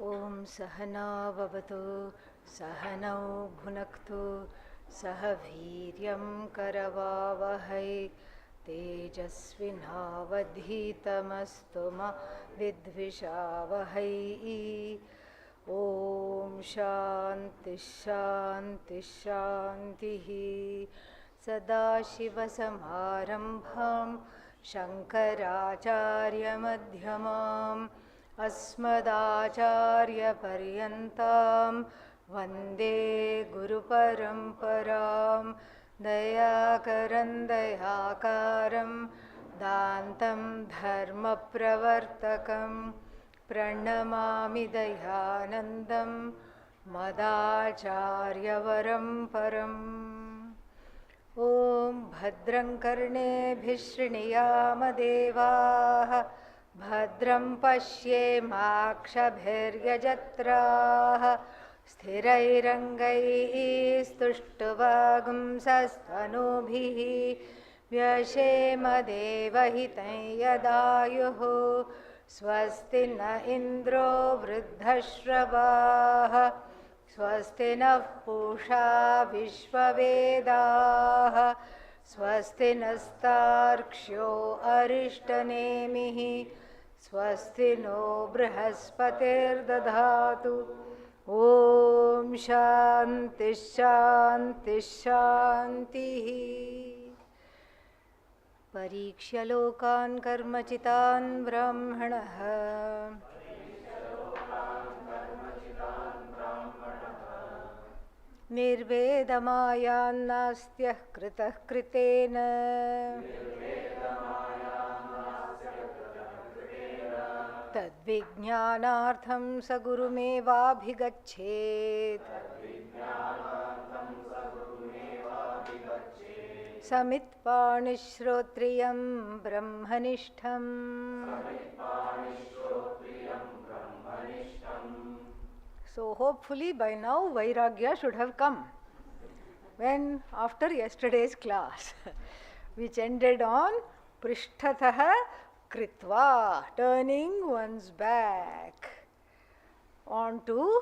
Om Sahana Vavatu Sahanau Bhunaktu Sah Veeryam Karavavahai Tejasvinavadhitamastu ma Vidvishavahai. Om Shanti Shanti Shanti. Sadashivasamarambham Shankaracharya Madhyamam Asmadacharya-paryantam Vande Guru-paramparam Dayakaram Dantam Dharma-pravartakam Pranamami Dayanandam Madacharya-varam-param. Om Bhadram Karnebhih Shriniyaama Devaah Bhadram Pashyemakshabhiryajatraah Sthirairangai Stuštuvagumsastanubhih Vyashema Devahitai Yadayuh Swasti na Indro Vruddhashravah Swasti nः Pusha Vishvavedaः Swasti nastarksho Arishtanemiः Swasti no Brihaspati'r dadhatu. Om Shanti Shanti Shanti. Parikshya lokan karmachitan brahmanah Nirvedamayannastyah kritah kritena Tadvijnanartham sagurumevabhigachet Samitpanishrotriyam brahmanishtham. So hopefully by now Vairagya should have come. When after yesterday's class, which ended on Prishthatah Kritva, turning one's back onto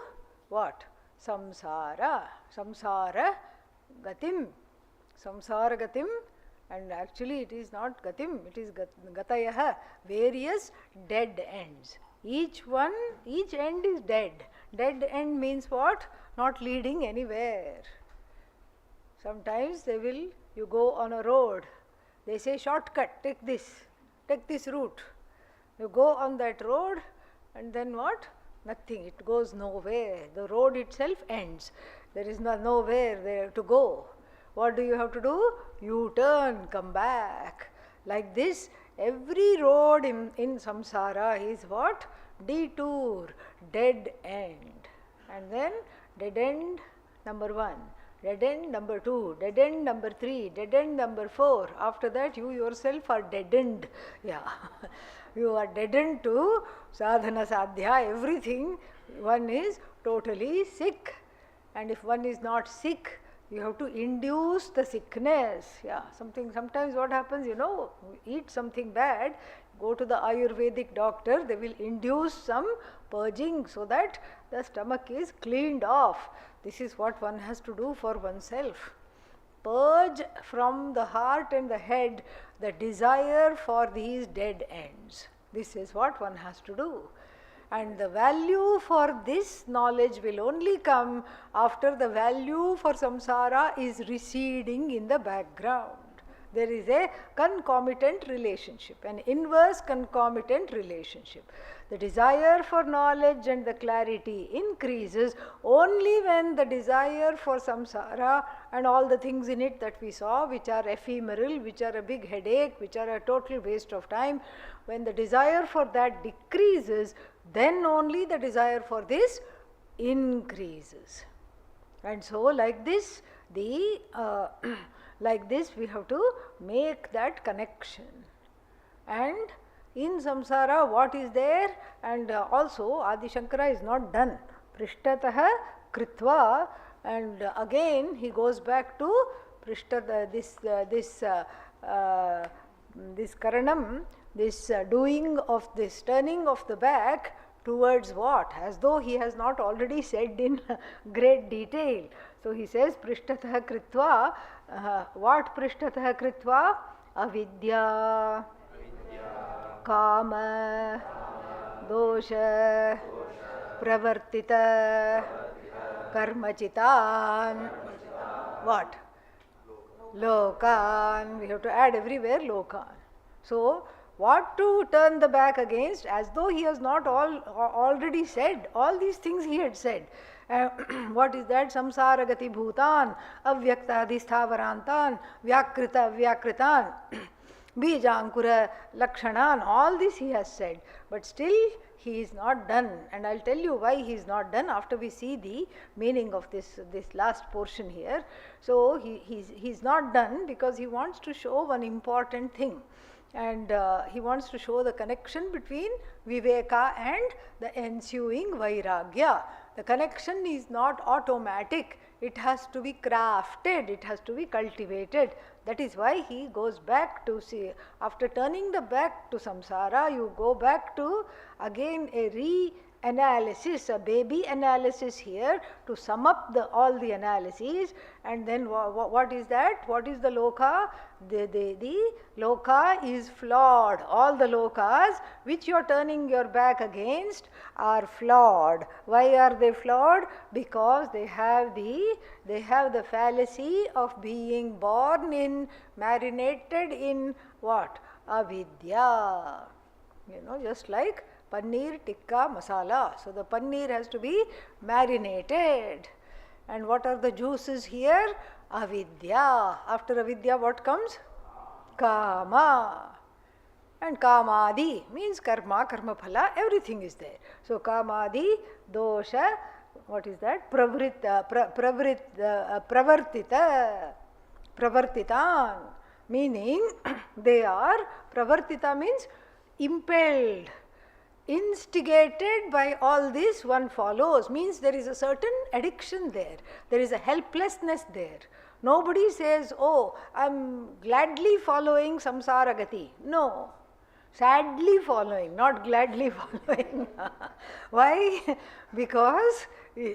what? Samsara. Samsara Gatim. Samsara Gatim, and actually it is not Gatim, it is Gatayah, various dead ends. Each end is dead. Dead end means what? Not leading anywhere. Sometimes you go on a road, they say shortcut, take this route. You go on that road and then what? Nothing, it goes nowhere. The road itself ends. There is nowhere there to go. What do you have to do? You turn, come back. Like this, every road in samsara is what? Detour, dead end. And then dead end number 1, dead end number 2, dead end number 3, dead end number 4. After that, you yourself are deadened. Yeah. You are deadened to sadhana sadhya, everything. One is totally sick. And if one is not sick, you have to induce the sickness. Yeah, sometimes what happens, eat something bad, go to the Ayurvedic doctor, they will induce some purging so that the stomach is cleaned off. This is what one has to do for oneself. Purge from the heart and the head the desire for these dead ends. This is what one has to do. And the value for this knowledge will only come after the value for samsara is receding in the background. There is a concomitant relationship, an inverse concomitant relationship. The desire for knowledge and the clarity increases only when the desire for samsara and all the things in it that we saw, which are ephemeral, which are a big headache, which are a total waste of time, when the desire for that decreases, then only the desire for this increases. And so like this, like this we have to make that connection. And in samsara what is there? And also Adi Shankara is not done. Prishtataha Kritva, and again he goes back to Prishtata, this karanam, this doing of this turning of the back towards what? As though he has not already said in great detail. So he says, Prishtatah Kritva. What Prishtatah Kritva? Avidya, Kama, Dosha, Pravartita, Karmachitan. What? Lokan. We have to add everywhere Lokan. So, what to turn the back against? As though he has not already said all these things he had said. What is that? Samsara gati bhutan, avyakta adhistavarantan, vyakrita vyakritan, bijankura lakshanan. All this he has said. But still he is not done. And I'll tell you why he is not done after we see the meaning of this last portion here. So he's not done because he wants to show one important thing. And he wants to show the connection between Viveka and the ensuing Vairagya. The connection is not automatic. It has to be crafted. It has to be cultivated. That is why he goes back to see. After turning the back to samsara, you go back to again a re-analysis, a baby analysis here to sum up all the analyses. And then what is that? What is the loka? The loka is flawed. All the lokas which you are turning your back against are flawed. Why are they flawed? Because they have the fallacy of being born in, marinated in what? Avidya. Just like paneer tikka masala. So the paneer has to be marinated. And what are the juices here? Avidya. After avidya, what comes? Kama. And kamadi means karma, karma phala, everything is there. So kamadi, dosha, what is that? Pravartita, pravartitan, meaning they are, pravartita means impelled, instigated by all this one follows, means there is a certain addiction there, there is a helplessness there. Nobody says, oh, I'm gladly following samsara gati. No, sadly following, not gladly following. Why? Because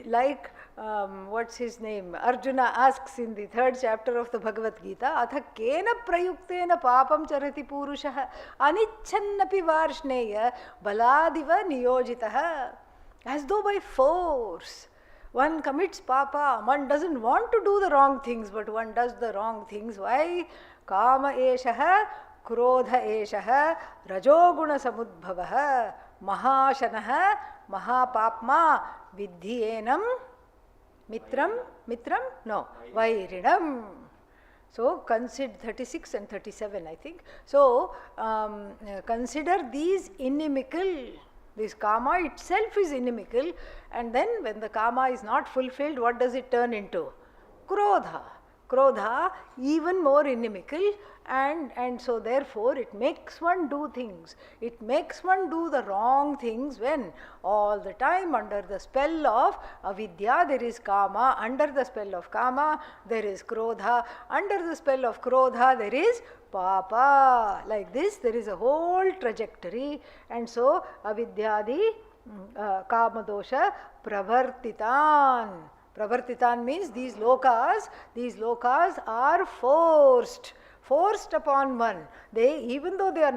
like what's his name? Arjuna asks in the 3rd chapter of the Bhagavad Gita, Atha kena prayuktena papam charati purushaha anichannapi varshneya baladiva niyojitaha. As though by force one commits papa. One doesn't want to do the wrong things, but one does the wrong things. Why? Kama eshaha, krodha eshaha, rajoguna samudbhavaha, mahashanaha, mahapapma, vidhiyenam, mitram, no, vairinam. So consider 36 and 37, I think. So consider these inimical. This kama itself is inimical, and then when the kama is not fulfilled, what does it turn into? Krodha. Krodha, even more inimical, and so therefore it makes one do things. It makes one do the wrong things when all the time under the spell of avidya there is kama, under the spell of kama there is krodha, under the spell of krodha there is papa. Like this there is a whole trajectory, and so avidyadi kama dosha pravartitan. Pravartitan means these lokas are forced upon one. They, even though they are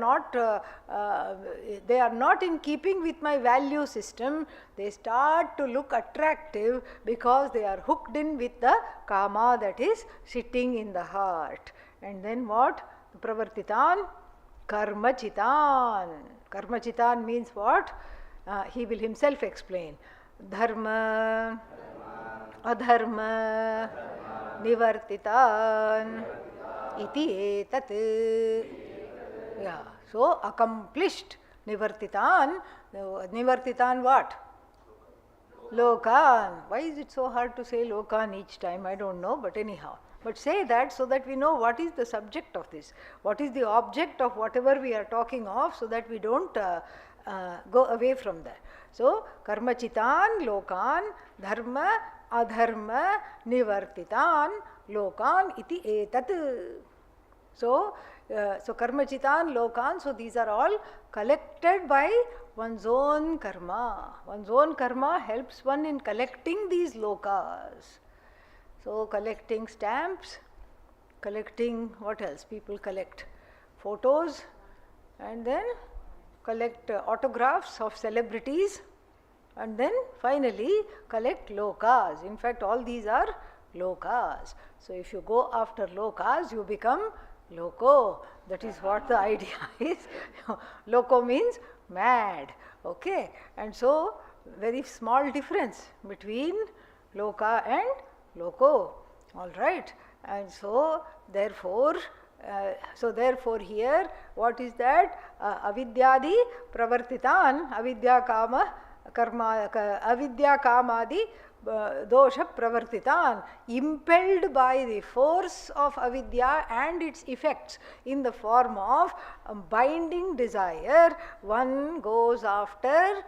not in keeping with my value system, they start to look attractive because they are hooked in with the kama that is sitting in the heart. And then what? Pravartitan, karmachitan. Karmachitan means what? He will himself explain. Dharma, adharma, nivartitan, iti etat. Yeah, so accomplished. Nivartitan. Nivartitan what? Lokan. Why is it so hard to say lokan each time? I don't know, but anyhow. But say that so that we know what is the subject of this, what is the object of whatever we are talking of, so that we don't go away from that. So, karmachitan, lokan, dharma, adharma, nivartitan, lokan iti etat. So karmachitan, lokan, so these are all collected by one's own karma. One's own karma helps one in collecting these lokas. So collecting stamps, collecting what else? People collect photos and then collect autographs of celebrities and then finally collect lokas. In fact, all these are lokas. So if you go after lokas, you become loco. That is what the idea is. Loco means mad. Okay. And so very small difference between loka and loco. All right. And so therefore here, what is that? Avidyadi pravartitan, avidya kama karma, avidya kamadi dosha pravartitan, impelled by the force of avidya and its effects in the form of binding desire, one goes after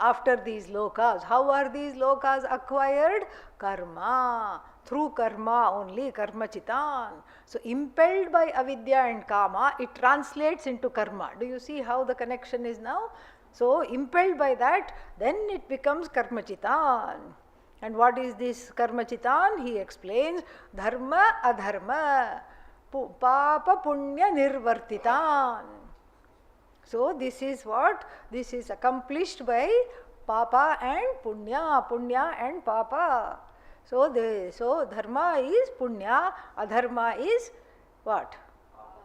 after these lokas. How are these lokas acquired? Karma. Through karma only, karma chitan. So impelled by avidya and kama, it translates into karma. Do you see how the connection is now? So impelled by that, then it becomes karma chitan. And what is this karma chitan? He explains, dharma adharma, papa punya nirvartitan. So this is what? This is accomplished by papa and punya, punya and papa. So dharma is punya, adharma is what?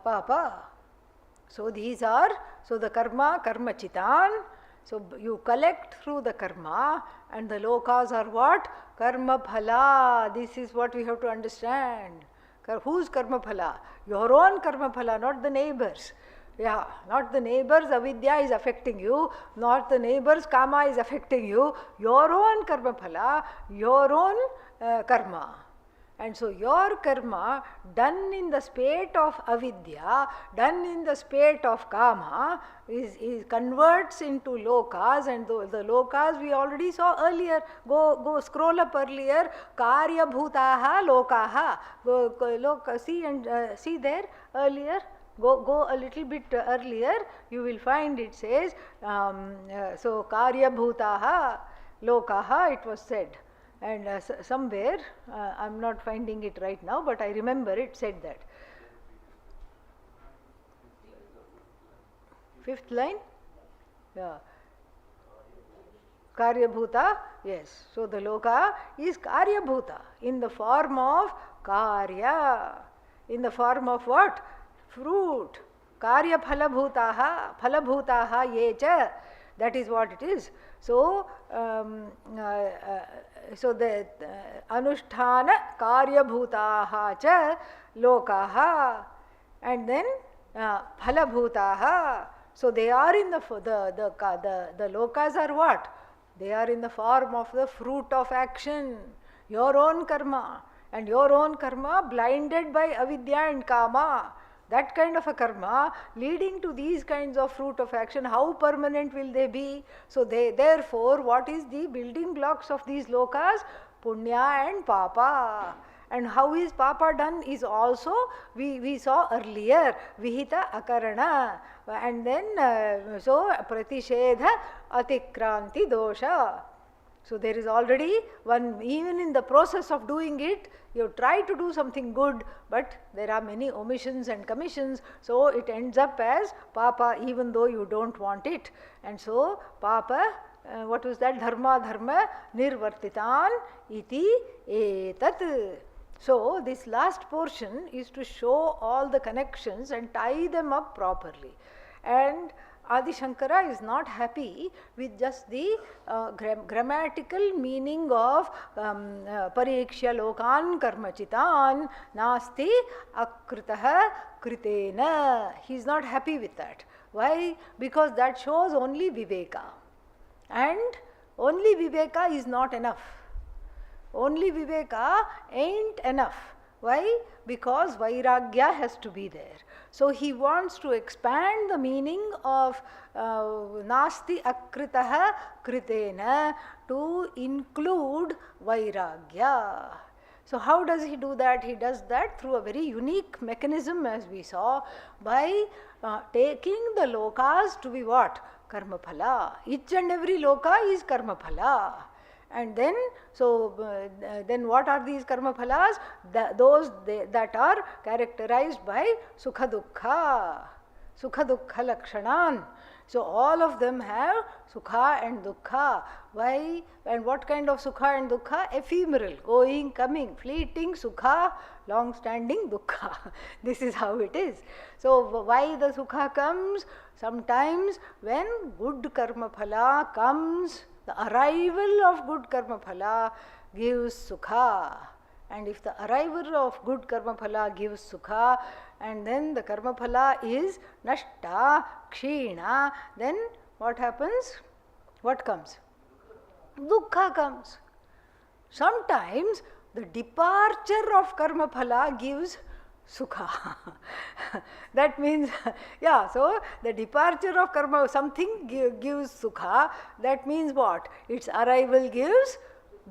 Papa. So these are, so the karma chitan. So you collect through the karma and the lokas are what? Karma phala. This is what we have to understand. Whose karma phala? Your own karma phala, not the neighbors. Yeah, not the neighbors, avidya is affecting you, not the neighbors, kama is affecting you, your own karma phala, your own karma. And so your karma done in the spate of avidya, done in the spate of kama, is converts into lokas, and the lokas we already saw earlier. Go scroll up earlier. Karya bhutaha lokaha. See there earlier. Go a little bit earlier. You will find it says so karya bhutaha lokaha. It was said. And somewhere, I am not finding it right now, but I remember it said that. Fifth line? Yeah. Karyabhuta, yes. So the loka is Karyabhuta in the form of Karya. In the form of what? Fruit. Karya phalabhutaha, phalabhutaha yecha. That is what it is. So, so the anusthana karyabhutaha cha lokaha, and then phalabhutaha. So they are in the lokas are what? They are in the form of the fruit of action, your own karma, and your own karma blinded by avidya and kama. That kind of a karma leading to these kinds of fruit of action, how permanent will they be? So therefore, what is the building blocks of these lokas? Punya and papa. And how is papa done is also, we saw earlier, vihita akarana. And then, so pratishedha atikranti dosha. So there is already one, even in the process of doing it, you try to do something good, but there are many omissions and commissions, so it ends up as papa even though you don't want it. And so papa, what was that? Dharma nirvartitan iti etat. So this last portion is to show all the connections and tie them up properly. And Adi Shankara is not happy with just the grammatical meaning of parikshya lokan karmachitan nasti akritaha kritena. He is not happy with that. Why? Because that shows only viveka. And only viveka is not enough. Only viveka ain't enough. Why? Because vairagya has to be there. So he wants to expand the meaning of nasti akritaha kritena to include vairagya. So how does he do that? He does that through a very unique mechanism, as we saw, by taking the lokas to be what? Karma phala. Each and every loka is karma phala. And then, then what are these karma phalas? Those that are characterized by sukha dukkha lakshanan. So all of them have sukha and dukkha. Why? And what kind of sukha and dukkha? Ephemeral, going, coming, fleeting sukha, long-standing dukkha. This is how it is. So why the sukha comes? Sometimes when good karma phala comes, the arrival of good karma phala gives sukha. And if the arrival of good karma phala gives sukha, and then the karma phala is nashta, kshina, then what happens? What comes? Dukkha comes. Sometimes the departure of karma phala gives sukha. That means, yeah, so the departure of karma, something gives sukha. That means what? Its arrival gives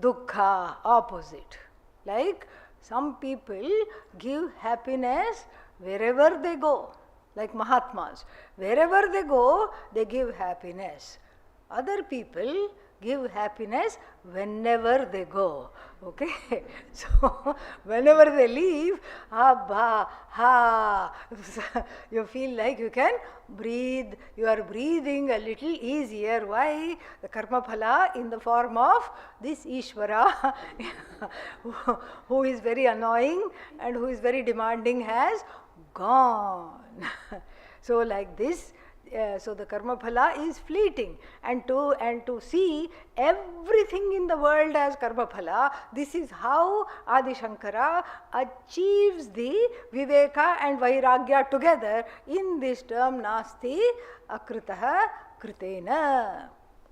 dukkha, opposite. Like some people give happiness wherever they go, like Mahatmas. Wherever they go, they give happiness. Other people give happiness whenever they go. Okay? So, whenever they leave, you feel like you can breathe, you are breathing a little easier. Why? The karma phala in the form of this Ishvara, who is very annoying and who is very demanding, has gone. So, like this, so the karma phala is fleeting, and to see everything in the world as karma phala, this is how Adi Shankara achieves the viveka and vairagya together in this term nasti akritaha kritena.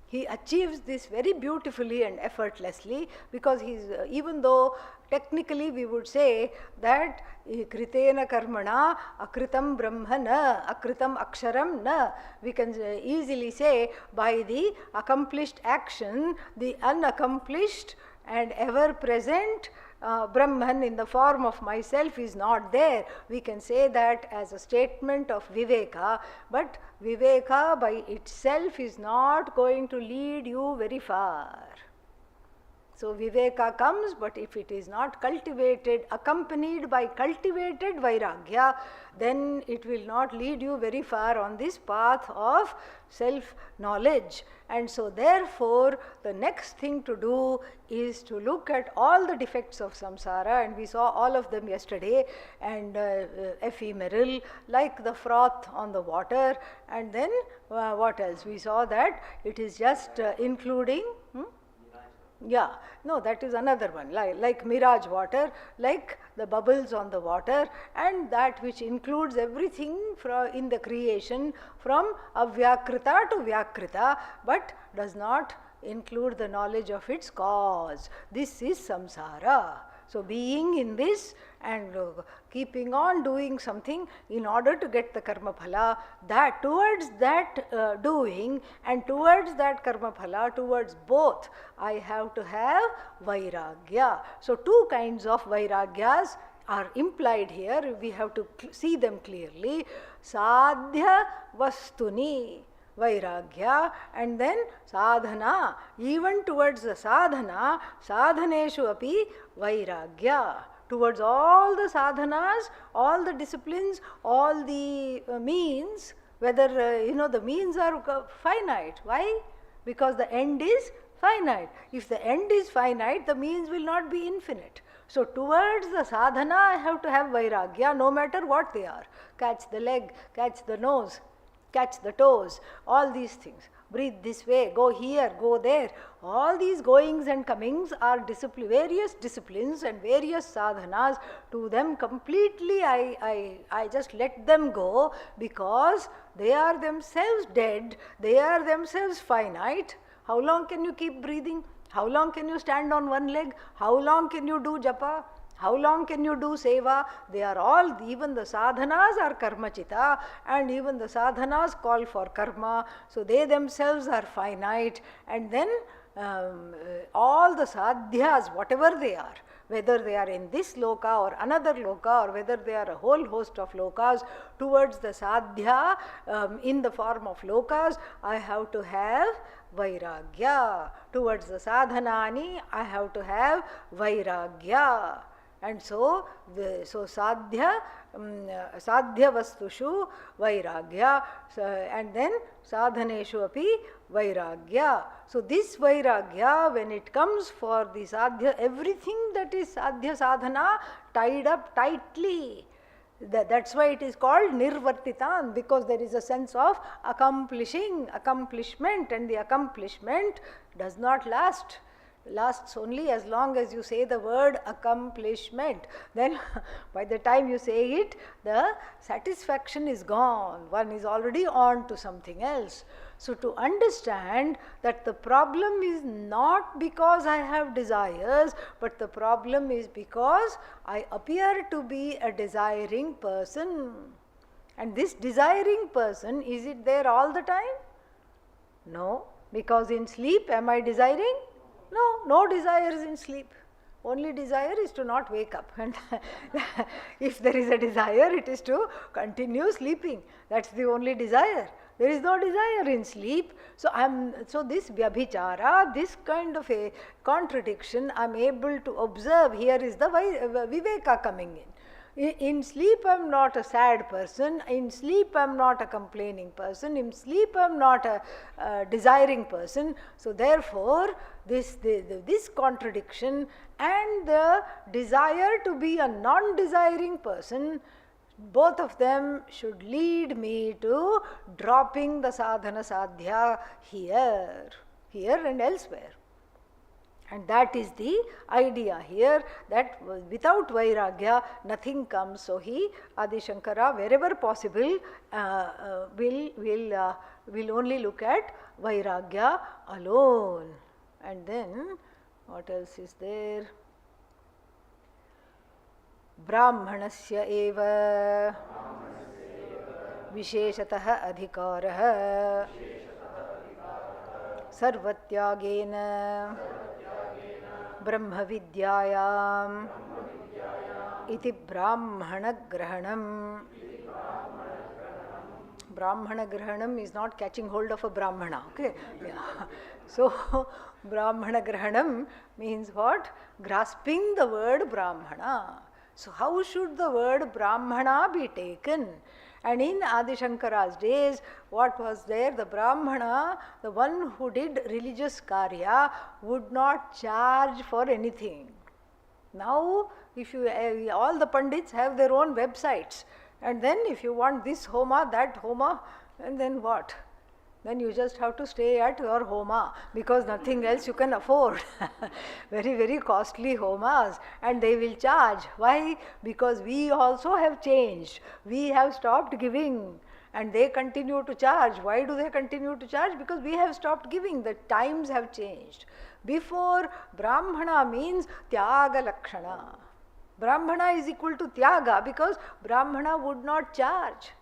He achieves this very beautifully and effortlessly, because he's, even though technically we would say that kritena karmana akritam brahma na, akritam aksharam na, we can easily say by the accomplished action, the unaccomplished and ever present Brahman in the form of myself is not there. We can say that as a statement of viveka, but viveka by itself is not going to lead you very far. So viveka comes, but if it is not cultivated, accompanied by cultivated vairagya, then it will not lead you very far on this path of self-knowledge. And so therefore, the next thing to do is to look at all the defects of samsara, and we saw all of them yesterday, and ephemeral, like the froth on the water, and then what else? We saw that it is just including... Yeah, no, that is another one, like mirage water, like the bubbles on the water, and that which includes everything in the creation from avyakrita to vyakrita, but does not include the knowledge of its cause. This is samsara. So being in this and keeping on doing something in order to get the karma phala, that towards that doing and towards that karma phala, towards both, I have to have vairagya. So two kinds of vairagyas are implied here. We have to see them clearly. Sadhya vastuni vairagya, and then sadhana, even towards the sadhana, sadhaneshu api vairagya. Towards all the sadhanas, all the disciplines, all the means, whether the means are finite. Why? Because the end is finite. If the end is finite, the means will not be infinite. So towards the sadhana, I have to have vairagya, no matter what they are. Catch the leg, catch the nose, catch the toes, all these things. Breathe this way, go here, go there. All these goings and comings are various disciplines and various sadhanas. To them completely I just let them go, because they are themselves dead, they are themselves finite. How long can you keep breathing? How long can you stand on one leg? How long can you do japa? How long can you do seva? They are all, even the sadhanas are karmachita, and even the sadhanas call for karma. So they themselves are finite, and then all the sadhyas, whatever they are, whether they are in this loka or another loka, or whether they are a whole host of lokas, towards the sadhya in the form of lokas, I have to have vairagya. Towards the sadhanani, I have to have vairagya. And so, sadhya, sadhya vastushu vairagya, and then sadhaneshu api vairagya. So this vairagya, when it comes for the sadhya, everything that is sadhya sadhana tied up tightly. That's why it is called nirvartitan, because there is a sense of accomplishment, and the accomplishment does not last. Lasts only as long as you say the word accomplishment. Then by the time you say it, the satisfaction is gone. One is already on to something else. So to understand that the problem is not because I have desires, but the problem is because I appear to be a desiring person. And this desiring person, is it there all the time? No, because in sleep am I desiring? No desires in sleep. Only desire is to not wake up. And if there is a desire, it is to continue sleeping. That's the only desire. There is no desire in sleep. So this vyabhichara, this kind of a contradiction, I am able to observe. Here is the viveka coming in. In sleep I am not a sad person, in sleep I am not a complaining person, in sleep I am not a desiring person. So therefore this contradiction and the desire to be a non-desiring person, both of them should lead me to dropping the sadhana sadhya here and elsewhere. And that is the idea here, that without vairagya nothing comes. So Adi Shankara, wherever possible, will only look at vairagya alone. And then what else is there? Brahmanasya eva visheshatah adhikarah sarvatyagena Brahmavidyayam iti Brahmana Grahanam. Brahmana Grahanam is not catching hold of a Brahmana. Okay? Yeah. So Brahmana Grahanam means what? Grasping the word Brahmana. So how should the word Brahmana be taken? And in Adi Shankara's days, what was there? The Brahmana, the one who did religious karya, would not charge for anything. Now, if you all the Pandits have their own websites, and then if you want this homa, that homa, and then what? Then you just have to stay at your homa, because nothing else you can afford. Very, very costly homas, and they will charge. Why? Because we also have changed. We have stopped giving, and they continue to charge. Why do they continue to charge? Because we have stopped giving. The times have changed. Before, Brahmana means Tyaga Lakshana. Brahmana is equal to Tyaga, because Brahmana would not charge.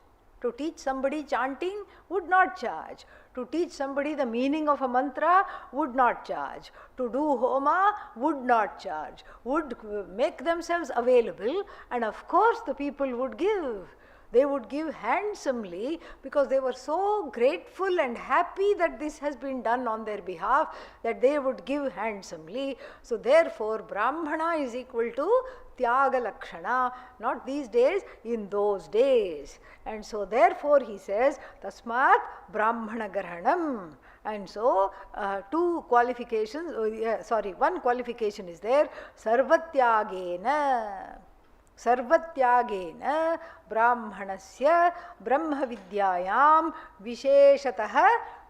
To teach somebody chanting would not charge. To teach somebody the meaning of a mantra would not charge. To do homa would not charge. Would make themselves available, and of course the people would give. They would give handsomely, because they were so grateful and happy that this has been done on their behalf, that they would give handsomely. So therefore Brahmana is equal to Tyaga Lakshana, not these days, in those days. And so therefore he says, Tasmat Brahmana Grahanam. And so two qualifications, one qualification is there, Sarvatyagena. Sarvatyagena Brahmanasya Brahmavidyayam Visheshatah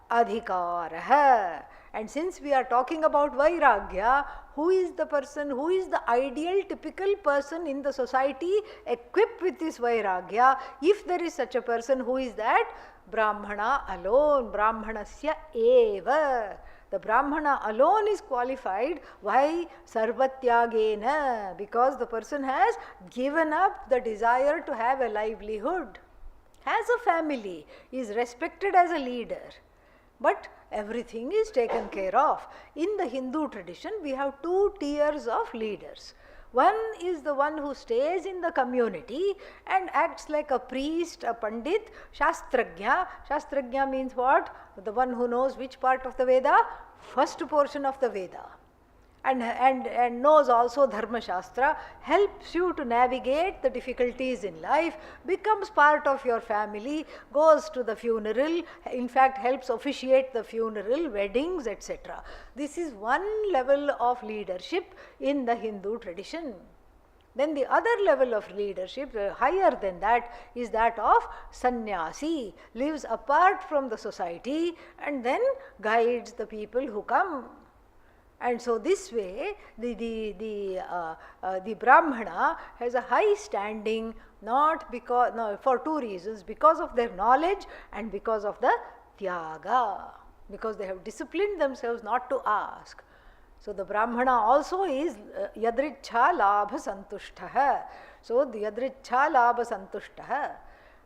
Adhikarah. And since we are talking about Vairagya, who is the person, who is the ideal typical person in the society equipped with this Vairagya? If there is such a person, who is that? Brahmana alone, Brahmanasya eva. The Brahmana alone is qualified. Why? Sarvatyagena. Because the person has given up the desire to have a livelihood, has a family, is respected as a leader. But everything is taken care of. In the Hindu tradition, we have two tiers of leaders. One is the one who stays in the community and acts like a priest, a pandit, shastragya. Shastragya means what? The one who knows which part of the Veda? First portion of the Veda. And knows also Dharma Shastra, helps you to navigate the difficulties in life, becomes part of your family, goes to the funeral, in fact helps officiate the funeral, weddings, etc. This is one level of leadership in the Hindu tradition. Then the other level of leadership, higher than that, is that of sannyasi, lives apart from the society and then guides the people who come. And so this way, the Brahmana has a high standing, not because, no, for two reasons: because of their knowledge and because of the tyaga, because they have disciplined themselves not to ask. So the Brahmana also is yadrichha labha santushtha. So the yadrichha labha santushtha.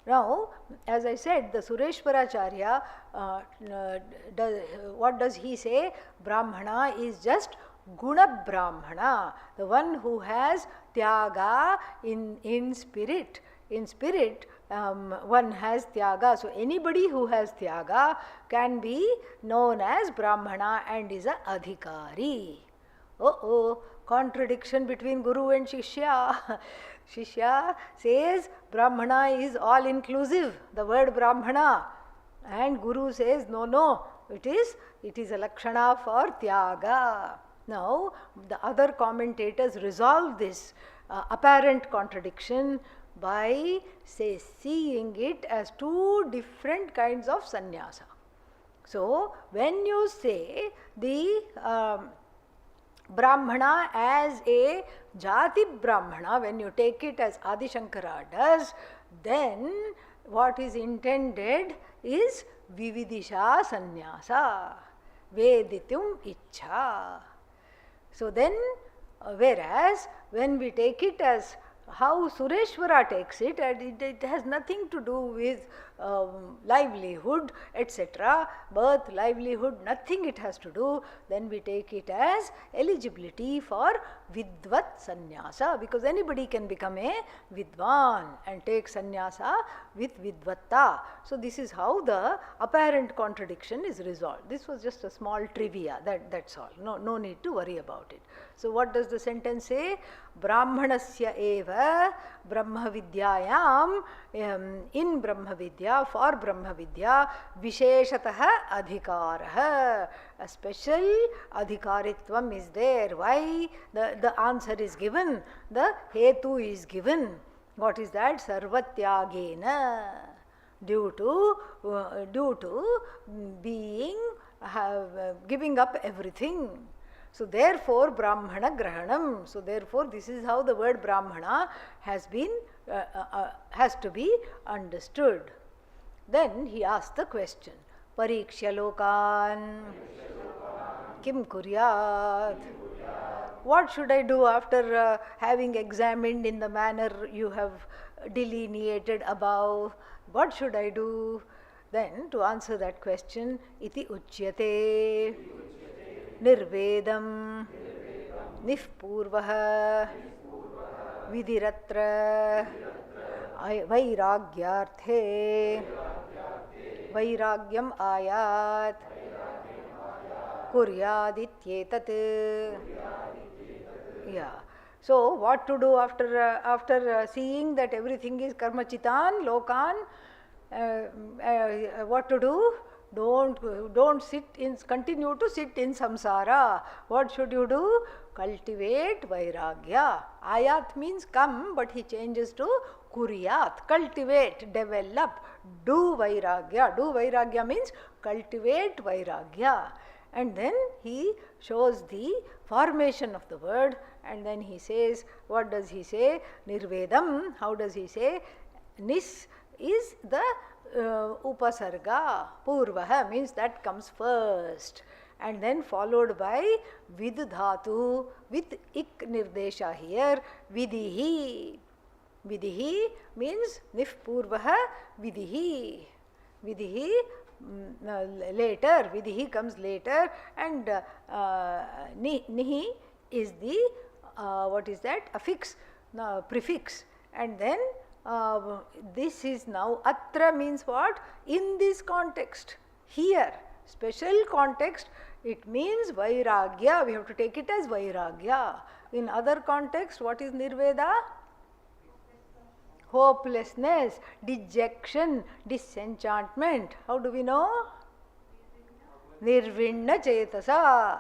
Now, as I said, the Sureshwaracharya, what does he say? Brahmana is just guna Brahmana, the one who has tyaga in spirit. In spirit, one has tyaga. So anybody who has tyaga can be known as Brahmana and is a adhikari. Contradiction between Guru and Shishya. Shishya says Brahmana is all inclusive, the word Brahmana, and Guru says no, it is a lakshana for tyaga. Now the other commentators resolve this apparent contradiction by seeing it as two different kinds of sannyasa. So when you say the Brahmana as a Jati Brahmana, when you take it as Adi Shankara does, then what is intended is Vividisha Sannyasa, Veditum Ichha. So then, whereas when we take it as how Sureshwara takes it, and it has nothing to do with livelihood, etc., birth, livelihood, nothing it has to do, then we take it as eligibility for Vidvat Sannyasa, because anybody can become a Vidwan and take Sannyasa with Vidvatta. So this is how the apparent contradiction is resolved. This was just a small trivia, that's all. No need to worry about it. So what does the sentence say? Brahmanasya eva Brahma Vidyayam, in Brahma Vidya, for Brahma Vidya, Visheshataha Adhikaraha. A special adhikaritvam is there. Why? The answer is given, the hetu is given. What is that? Sarvatyagena. Due to being, giving up everything. So therefore Brahmana Grahanam. So therefore this is how the word Brahmana has to be understood. Then he asked the question, Parikshya Lokan Kim Kuryat. What should I do after having examined in the manner you have delineated above? What should I do? Then to answer that question, iti uchyate Nirvedam Nifpurvaha Vidiratra Vairagyarthe Vairagyam Ayat Kuryadityetat. Yeah. So what to do after seeing that everything is karmachitan, lokan? What to do? Don't continue to sit in samsara. What should you do? Cultivate vairagya. Ayat means come, but he changes to kuryat. Cultivate, develop, do vairagya. Do vairagya means cultivate vairagya. And then he shows the formation of the word, and then he says, what does he say? Nirvedam. How does he say? Nis is the upasarga, purvaha means that comes first, and then followed by vid dhatu, with ik nirdesha here, vidihi. Vidihi means nifpurvaha vidihi. Vidihi later, vidihi comes later, and nihi is the what is that? Affix, prefix. And then this is now, atra means what? In this context, here, special context, it means vairagya. We have to take it as vairagya. In other context, what is nirveda? Hopelessness, dejection, disenchantment. How do we know? Nirvinna chetasa.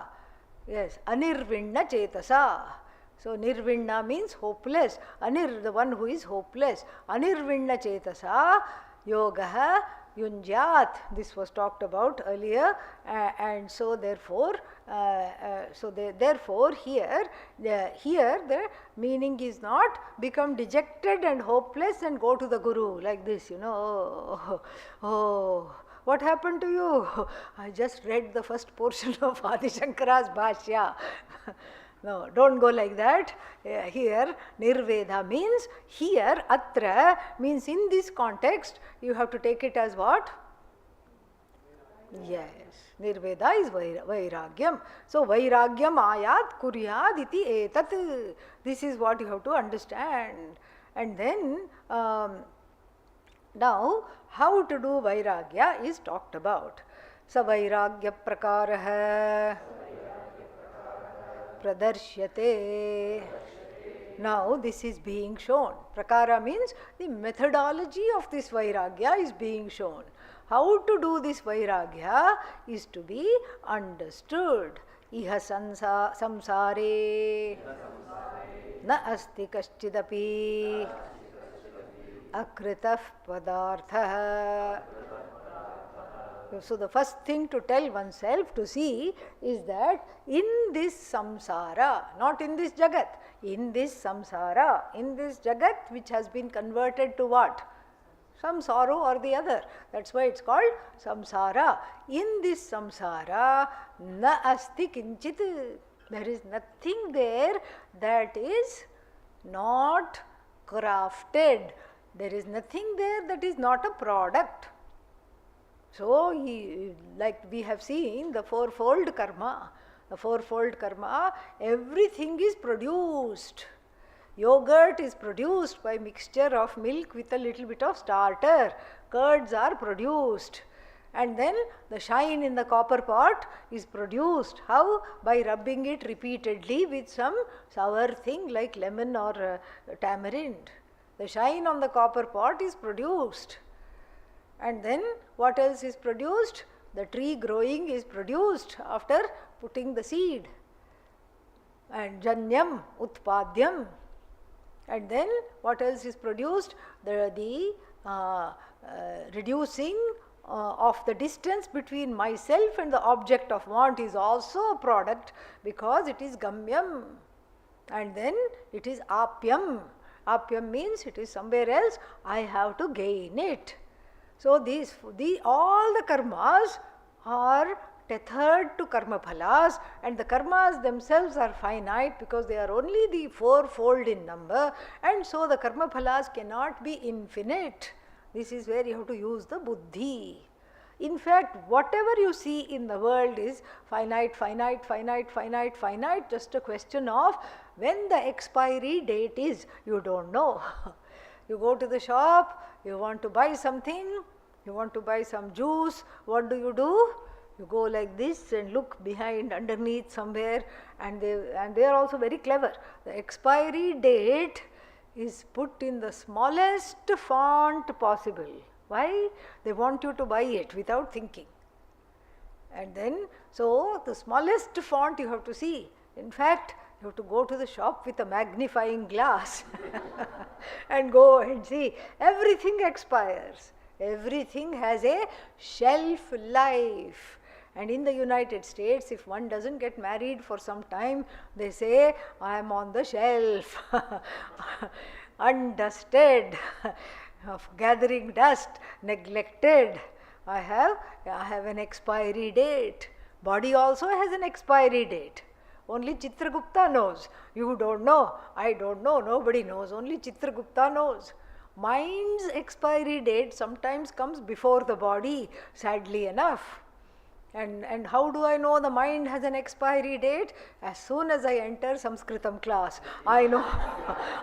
Yes, anirvinna chetasa. So nirvinna means hopeless. The one who is hopeless. Anirvinna chetasa yogaha yunjat. This was talked about earlier, and so therefore, here the meaning is not become dejected and hopeless and go to the guru like this, oh, what happened to you? I just read the first portion of Adi Shankara's Bhashya. No, don't go like that. Here, nirveda means, here, atra means in this context, you have to take it as what? Yes, nirveda is vairagyam. So, vairagyam ayat kuryad iti etat. This is what you have to understand. And then, now, how to do vairagya is talked about. Sa vairagya prakaraha pradarsyate. Now this is being shown. Prakara means the methodology of this vairagya is being shown. How to do this vairagya is to be understood. Iha samsare na asti kaschidapi akritah padarthah. So the first thing to tell oneself, to see, is that in this samsara, not in this jagat, in this samsara, in this jagat which has been converted to what? Some sorrow or the other. That's why it's called samsara. In this samsara, na asti kinchit. There is nothing there that is not crafted. There is nothing there that is not a product. So, like we have seen the fourfold karma, everything is produced. Yogurt is produced by mixture of milk with a little bit of starter. Curds are produced. And then the shine in the copper pot is produced. How? By rubbing it repeatedly with some sour thing like lemon or tamarind. The shine on the copper pot is produced. And then what else is produced? The tree growing is produced after putting the seed. And janyam, utpadyam. And then what else is produced? The reducing of the distance between myself and the object of want is also a product, because it is gamyam. And then it is apyam. Apyam means it is somewhere else, I have to gain it. So all the karmas are tethered to karma phalas, and the karmas themselves are finite because they are only the fourfold in number, and so the karma phalas cannot be infinite. This is where you have to use the buddhi. In fact, whatever you see in the world is finite, just a question of when the expiry date is. You don't know. You go to the shop, you want to buy something, you want to buy some juice, what do? You go like this and look behind, underneath somewhere, and they are also very clever. The expiry date is put in the smallest font possible. Why? They want you to buy it without thinking. And then, so the smallest font you have to see. In fact, you have to go to the shop with a magnifying glass and go and see. Everything expires. Everything has a shelf life. And in the United States, if one doesn't get married for some time, they say, I am on the shelf, undusted, of gathering dust, neglected. I have an expiry date. Body also has an expiry date. Only Chitragupta knows. You don't know. I don't know. Nobody knows. Only Chitragupta knows. Mind's expiry date sometimes comes before the body, sadly enough. And how do I know the mind has an expiry date? As soon as I enter Sanskritam class, I know,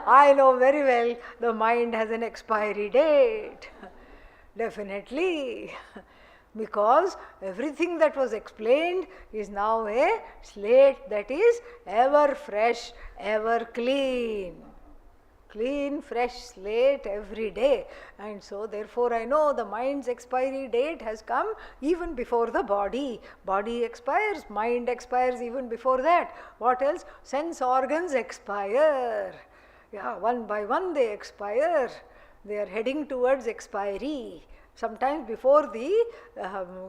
I know very well the mind has an expiry date. Definitely. Because everything that was explained is now a slate that is ever fresh, ever clean. Clean, fresh slate every day. And so therefore I know the mind's expiry date has come even before the body. Body expires, mind expires even before that. What else? Sense organs expire. Yeah, one by one they expire. They are heading towards expiry. Sometimes before the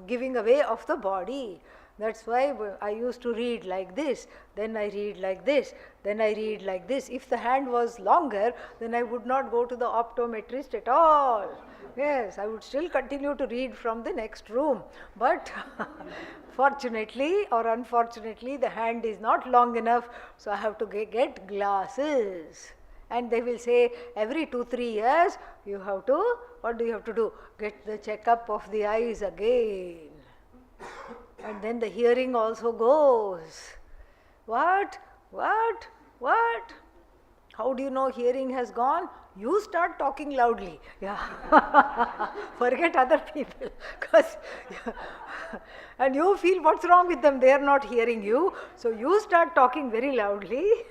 giving away of the body. That's why I used to read like this, then I read like this, then I read like this. If the hand was longer, then I would not go to the optometrist at all. Yes, I would still continue to read from the next room. But fortunately or unfortunately, the hand is not long enough, so I have to get glasses. And they will say every 2-3 years, you have to, what do you have to do? Get the checkup of the eyes again. And then the hearing also goes. What? What? What? How do you know hearing has gone? You start talking loudly. Yeah. Forget other people. And you feel what's wrong with them? They are not hearing you. So you start talking very loudly.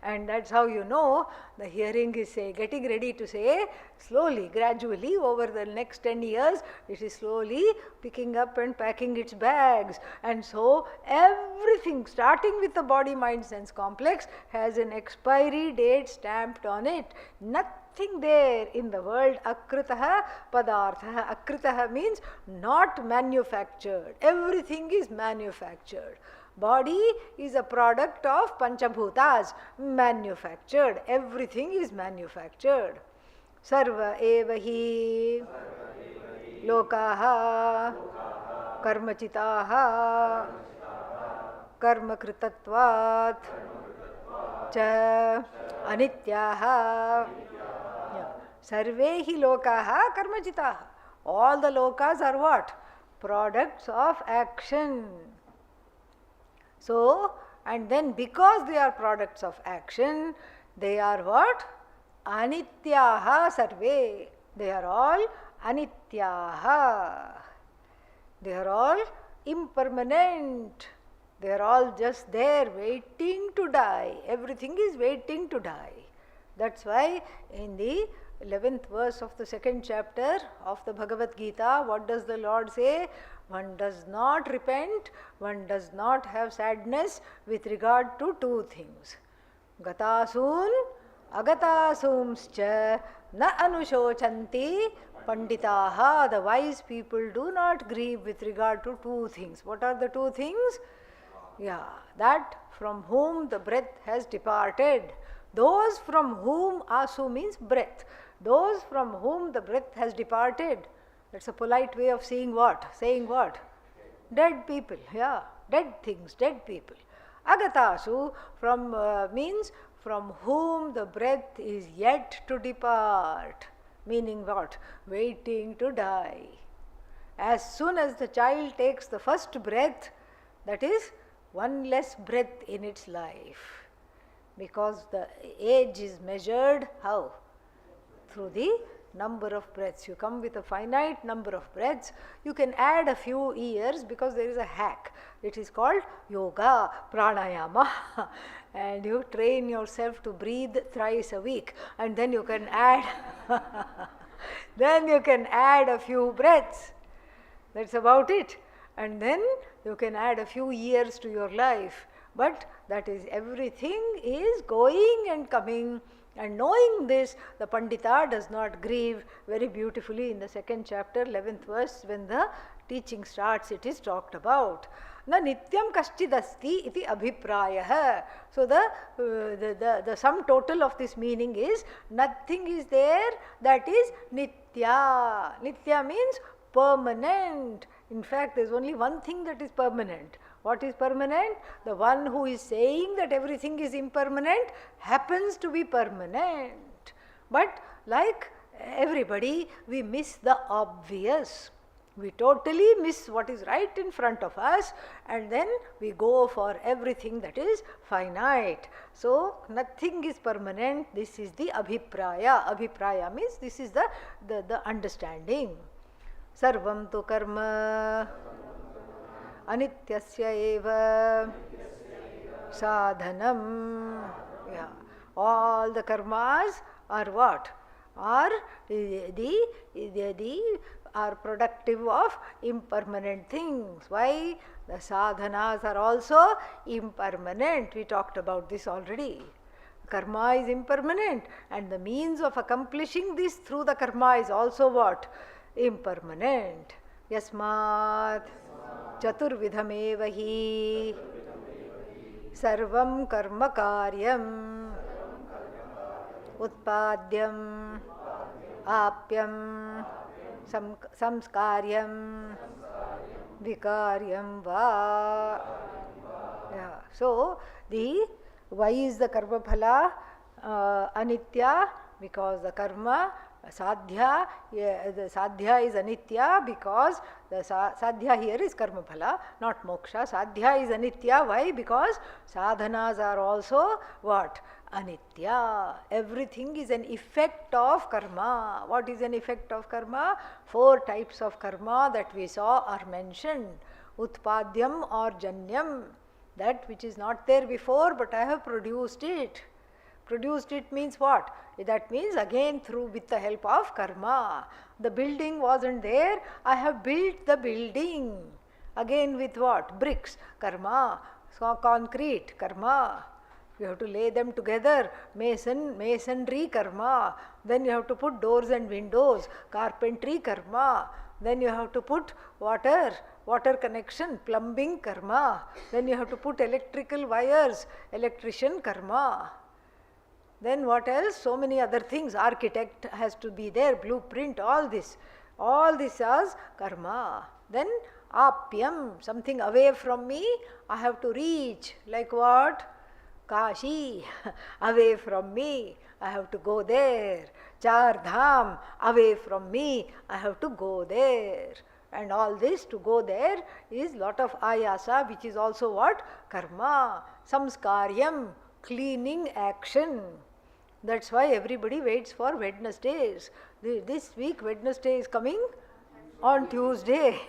And that's how you know the hearing is getting ready to say slowly, gradually over the next 10 years, it is slowly picking up and packing its bags. And so everything starting with the body, mind, sense complex has an expiry date stamped on it. Nothing there in the world akritaha padartha. Akritaha means not manufactured. Everything is manufactured. Body is a product of Panchabhutas, manufactured. Everything is manufactured. Sarva eva hi lokaha karmachitaha karmakritatvat cha anityaha. Sarve hi lokaha karmachitaha. All the lokas are what? Products of action. So, and then because they are products of action, they are what? Anityaha sarve. They are all anityaha. They are all impermanent. They are all just there waiting to die. Everything is waiting to die. That's why in the 11th verse of the 2nd chapter of the Bhagavad Gita, what does the Lord say? One does not repent, one does not have sadness with regard to two things. Gatasun, agatasumscha, na anushochanti panditaha. The wise people do not grieve with regard to two things. What are the two things? Yeah, that from whom the breath has departed. Those from whom, asu means breath. Those from whom the breath has departed. That's a polite way of saying what? Saying what? Dead people, yeah. Dead things, dead people. Agatasu from means from whom the breath is yet to depart. Meaning what? Waiting to die. As soon as the child takes the first breath, that is one less breath in its life. Because the age is measured how? Through the number of breaths. You come with a finite number of breaths. You can add a few years because there is a hack. It is called yoga, pranayama. And you train yourself to breathe thrice a week. And then you can add then you can add a few breaths. That's about it. And then you can add a few years to your life. But that is, everything is going and coming. And knowing this, the Pandita does not grieve. Very beautifully in the 2nd chapter, 11th verse, when the teaching starts, it is talked about. Na nityam kaschidasti iti abhiprayah. So the sum total of this meaning is, nothing is there that is nitya. Nitya means permanent. In fact, there is only one thing that is permanent. What is permanent? The one who is saying that everything is impermanent happens to be permanent. But like everybody, we miss the obvious. We totally miss what is right in front of us, and then we go for everything that is finite. So nothing is permanent. This is the abhipraya. Abhipraya means this is the understanding. Sarvam tu karma anityasya eva sadhanam. Yeah. All the karmas are what? Are are productive of impermanent things. Why? The sadhanas are also impermanent. We talked about this already. Karma is impermanent, and the means of accomplishing this through the karma is also what? Impermanent. Yasmat chaturvidhameva hi sarvam karma karyam utpadyam apyam samskaryam vikaryam va. Yeah. So why is the karma phala anitya? Because the karma sadhya, the sadhya is anitya because the sadhya here is karma phala, not moksha. Sadhya is anitya. Why? Because sadhanas are also what? Anitya. Everything is an effect of karma. What is an effect of karma? 4 types of karma that we saw are mentioned. Utpadyam or janyam, that which is not there before but I have produced it. Produced it means what? That means again with the help of karma. The building wasn't there, I have built the building. Again with what? Bricks, karma. So concrete, karma. You have to lay them together, masonry karma. Then you have to put doors and windows, carpentry karma. Then you have to put water connection, plumbing karma. Then you have to put electrical wires, electrician karma. Then what else? So many other things. Architect has to be there, blueprint, all this is karma. Then apyam, something away from me, I have to reach. Like what? Kashi, away from me, I have to go there. Char Dham, away from me, I have to go there. And all this to go there is lot of ayasa, which is also what? Karma. Samskaryam, cleaning action. That's why everybody waits for Wednesdays. This week Wednesday is coming on Tuesday.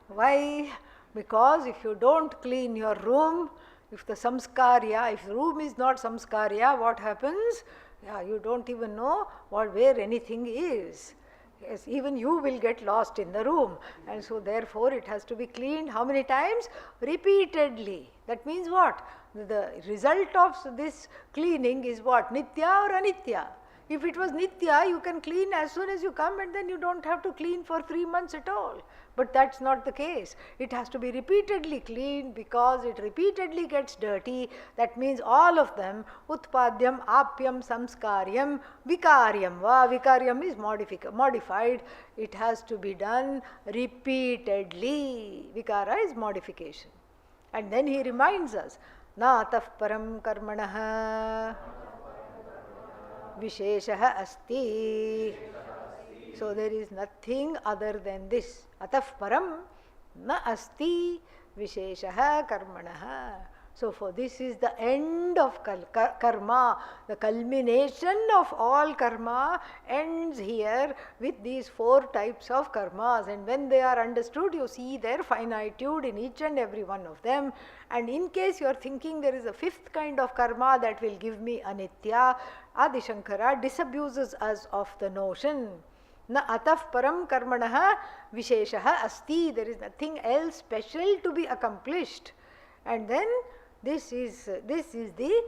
Why? Because if you don't clean your room, if the samskarya, if room is not samskarya, what happens? Yeah, you don't even know where anything is. Yes, even you will get lost in the room. And so therefore it has to be cleaned how many times? Repeatedly. That means what? The result of this cleaning is what? Nitya or anitya? If it was nitya, you can clean as soon as you come and then you don't have to clean for 3 months at all. But that's not the case. It has to be repeatedly cleaned because it repeatedly gets dirty. That means all of them, utpadyam, apyam, samskaryam, vikaryam. Vikaryam is modified. It has to be done repeatedly. Vikara is modification. And then he reminds us, na ataf param karmanaha visheshaha asti. So there is nothing other than this. Ataf param na asti visheshaha karmanaha. So for this is the end of karma. The culmination of all karma ends here with these 4 types of karmas. And when they are understood, you see their finitude in each and every one of them. And in case you are thinking there is a 5th kind of karma that will give me anitya, Adi Shankara disabuses us of the notion. Na ataf param karmanaha visheshaha asti. There is nothing else special to be accomplished. And then this is the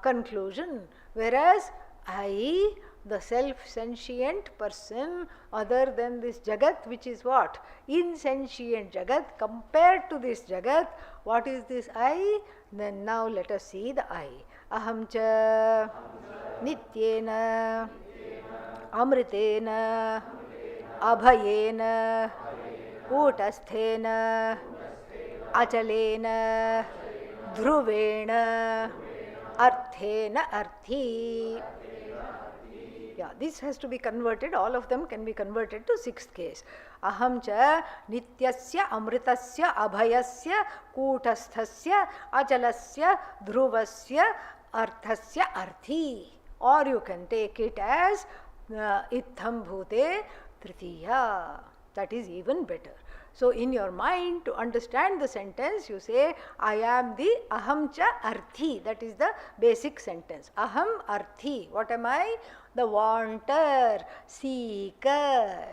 conclusion. Whereas I, the self-sentient person, other than this Jagat, which is what? Insentient Jagat, compared to this Jagat, what is this I? Then now let us see the I. Aham cha nityena amritena abhayena utasthena achalena ध्रुवेण अर्थेन अर्थी. Yeah, this has to be converted, all of them can be converted to sixth case. Aham cha nityasya amritasya abhayasya kutasthasya achalasya dhruvasya arthasya arthi. Or you can take it as itham bhute tritiya. That is even better. So in your mind, to understand the sentence, you say, I am the aham cha arthi. That is the basic sentence. Aham arthi. What am I? The wanter, seeker.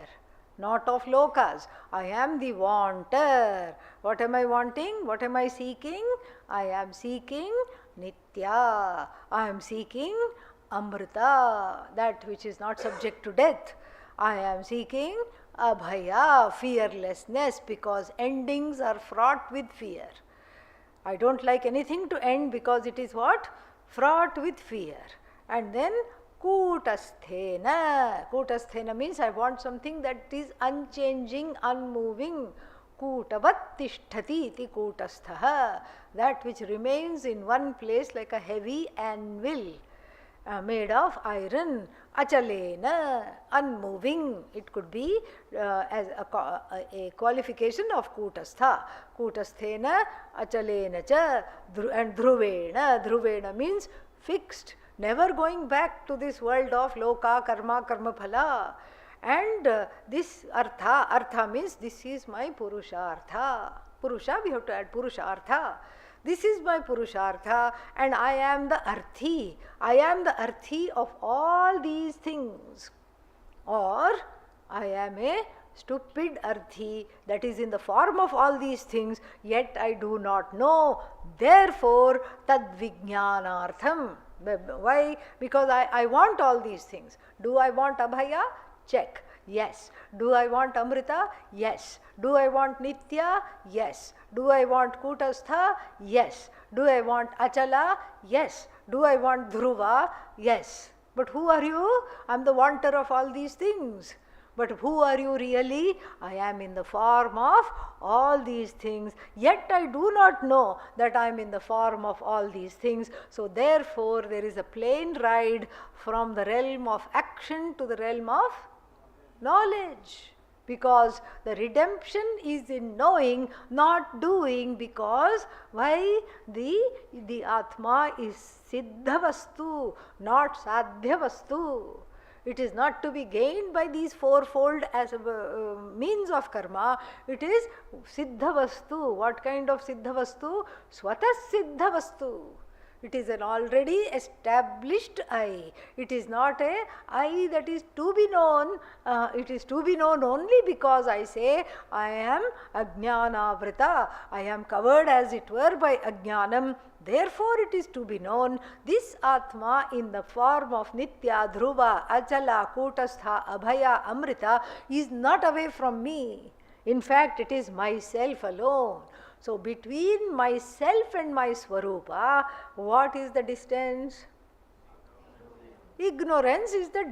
Not of lokas. I am the wanter. What am I wanting? What am I seeking? I am seeking nitya. I am seeking amrita, that which is not subject to death. I am seeking abhaya, fearlessness, because endings are fraught with fear. I don't like anything to end because it is what? Fraught with fear. And then kutasthena. Kutasthena means I want something that is unchanging, unmoving. Kutavat tishtati iti kutasthaha. That which remains in one place like a heavy anvil. Made of iron, achalena, unmoving. It could be as a qualification of kutastha. Kutasthena, achalena cha, and dhruvena. Dhruvena means fixed, never going back to this world of loka, karma, karma phala. And this artha means this is my purushartha. Purusha, we have to add purushartha. This is my purushartha and I am the arthi. I am the arthi of all these things. Or I am a stupid arthi that is in the form of all these things, yet I do not know. Therefore, tad vijnanartham. Why? Because I want all these things. Do I want abhaya? Check. Yes. Do I want amrita? Yes. Do I want nitya? Yes. Do I want kutastha? Yes. Do I want achala? Yes. Do I want dhruva? Yes. But who are you? I am the wanter of all these things. But who are you really? I am in the form of all these things, yet I do not know that I am in the form of all these things. So therefore there is a plane ride from the realm of action to the realm of knowledge. Because the redemption is in knowing, not doing. Because why? The Atma is siddha vastu, not sadhya vastu. It is not to be gained by these fourfold as a means of karma. It is siddha vastu. What kind of siddha vastu? Swatas siddha vastu. It is an already established I. It is not a I that is to be known. It is to be known only because I say I am ajnanavrita. I am covered as it were by ajnanam. Therefore it is to be known. This Atma in the form of Nitya, Dhruva, Achala, Kutastha, Abhaya, Amrita is not away from me. In fact, it is myself alone. So between myself and my Swarupa, what is the distance? Ignorance is the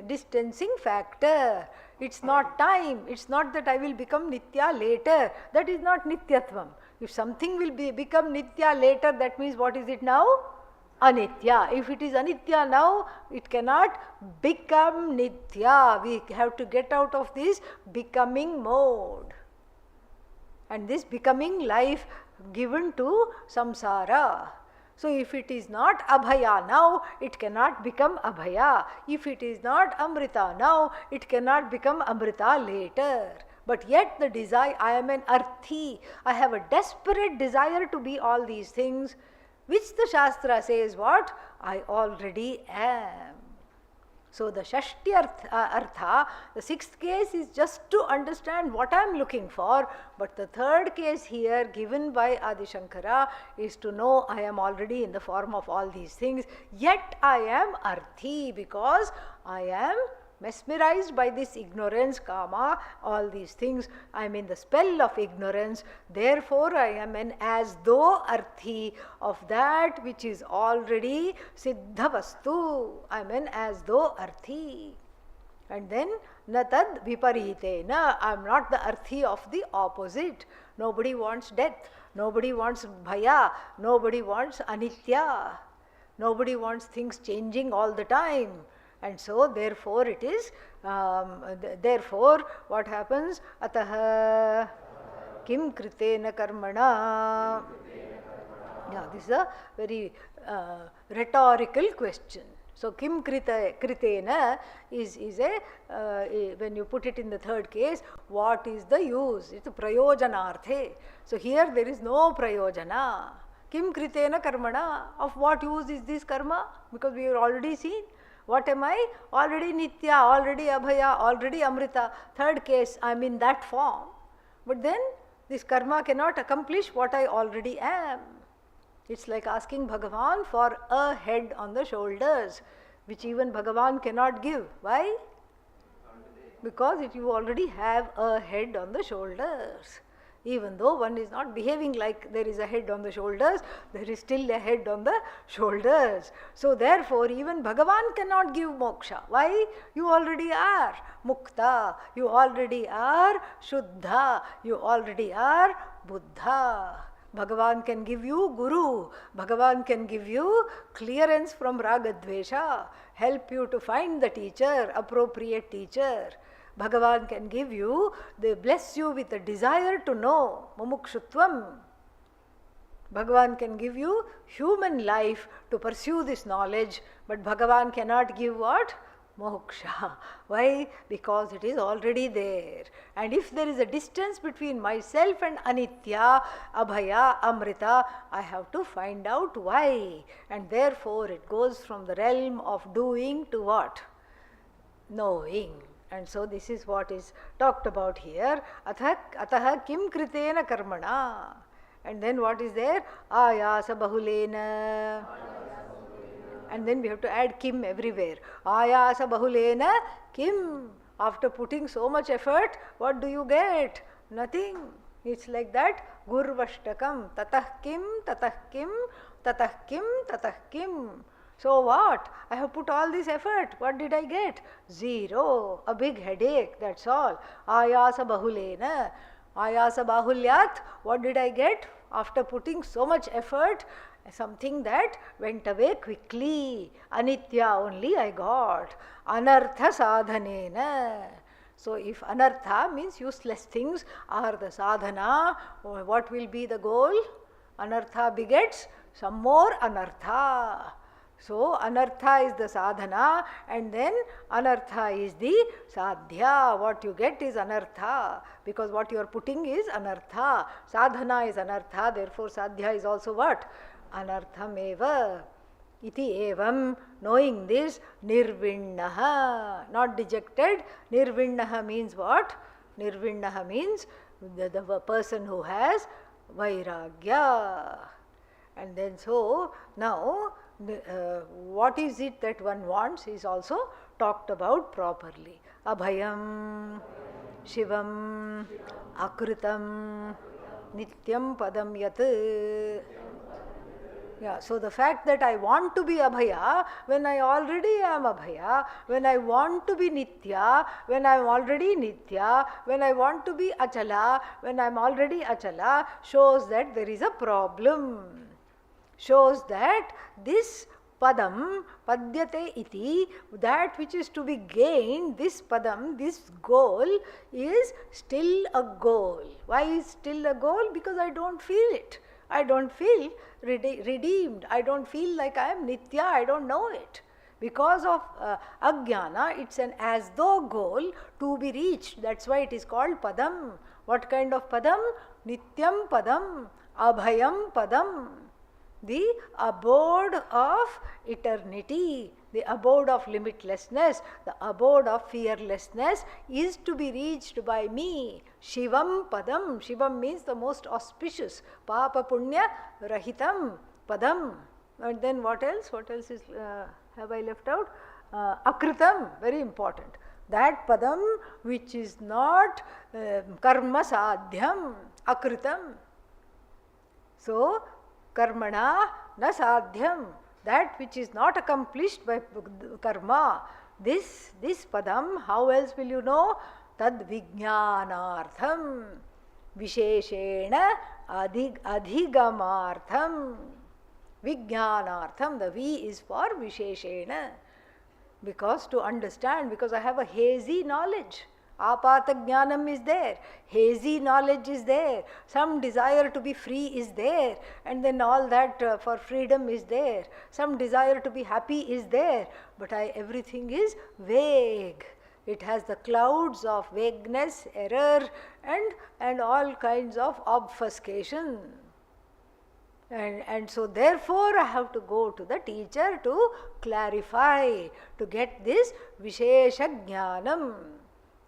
distancing factor. It's not time. It's not that I will become Nitya later. That is not Nityatvam. If something will become Nitya later, that means what is it now? Anitya. If it is Anitya now, it cannot become Nitya. We have to get out of this becoming mode. And this becoming life given to samsara. So if it is not abhaya now, it cannot become abhaya. If it is not amrita now, it cannot become amrita later. But yet the desire, I am an arthi. I have a desperate desire to be all these things, which the Shastra says what? I already am. So the Shashti Artha, the sixth case is just to understand what I am looking for, but the third case here given by Adi Shankara is to know I am already in the form of all these things, yet I am Arthi because I am mesmerized by this ignorance, kama, all these things. I am in the spell of ignorance. Therefore, I am an as though arthi of that which is already siddha vastu. I am an as though arthi. And then, na tad viparitena. I am not the arthi of the opposite. Nobody wants death. Nobody wants bhaya. Nobody wants anitya. Nobody wants things changing all the time. And so therefore it is, therefore what happens? Ataha kim kritena karmana. Yeah, this is a very rhetorical question. So kim kritena is a, when you put it in the third case, what is the use? It's a prayojanarthe. So here there is no prayojana. Kim kritena karmana, of what use is this karma? Because we have already seen. What am I? Already nitya, already abhaya, already amrita. Third case, I am in that form. But then this karma cannot accomplish what I already am. It's like asking Bhagavan for a head on the shoulders, which even Bhagavan cannot give. Why? Because you already have a head on the shoulders. Even though one is not behaving like there is a head on the shoulders, there is still a head on the shoulders. So therefore even Bhagavan cannot give moksha. Why? You already are mukta, you already are shuddha, you already are buddha. Bhagavan can give you guru, Bhagavan can give you clearance from raga dvesha, help you to find the teacher, appropriate teacher. Bhagavan can give you, they bless you with a desire to know, mumukshutvam. Bhagavan can give you human life to pursue this knowledge, but Bhagavan cannot give what? Moksha. Why? Because it is already there. And if there is a distance between myself and anitya, abhaya, amrita, I have to find out why. And therefore it goes from the realm of doing to what? Knowing. And so this is what is talked about here. Ataha kim kritena karmana. And then what is there? Ayasa bahulena. And then we have to add kim everywhere. Ayasa bahulena kim. After putting so much effort, what do you get? Nothing. It's like that. Gurvashtakam. Tatah kim, tatah kim, tatah kim, tatah kim. So what? I have put all this effort. What did I get? Zero. A big headache. That's all. Ayasa bahulena. Ayasa bahulyat. What did I get? After putting so much effort, something that went away quickly. Anitya only I got. Anartha sadhanena. So if anartha means useless things are the sadhana, what will be the goal? Anartha begets some more anartha. So anartha is the sadhana, and then anartha is the sadhya. What you get is anartha, because what you are putting is anartha. Sadhana is anartha, therefore sadhya is also what? Anarthameva. Iti evam, knowing this, nirvinnaha, not dejected. Nirvinnaha means what? Nirvinnaha means the person who has vairagya. And then so, now, what is it that one wants is also talked about properly. Abhayam, Shivam, Akritam, Nityam Padam Yat. Yeah, so the fact that I want to be Abhaya, when I already am Abhaya, when I want to be Nitya, when I am already Nitya, when I want to be Achala, when I am already Achala, shows that there is a problem. Shows that this padam, padyate iti, that which is to be gained, this padam, this goal is still a goal. Why is still a goal? Because I don't feel it. I don't feel redeemed. I don't feel like I am nitya. I don't know it. Because of ajnana, it's an as though goal to be reached. That's why it is called padam. What kind of padam? Nityam padam, abhayam padam. The abode of eternity, the abode of limitlessness, the abode of fearlessness is to be reached by me. Shivam padam. Shivam means the most auspicious. Papa punya rahitam padam. And then what else? What else is, have I left out? Akritam, very important. That padam which is not karma sadhyam, akritam. So, karmana na sadhyam, that which is not accomplished by karma. This padam, how else will you know? Tad vijnanartham, visheshena adhigamartham. Vijnanartham, the V is for visheshena. Because to understand, because I have a hazy knowledge. Apata jnanam is there, hazy knowledge is there, some desire to be free is there, and then all that for freedom is there, some desire to be happy is there, but everything is vague. It has the clouds of vagueness, error, and all kinds of obfuscation. And so therefore I have to go to the teacher to clarify, to get this Vishesha Jnanam.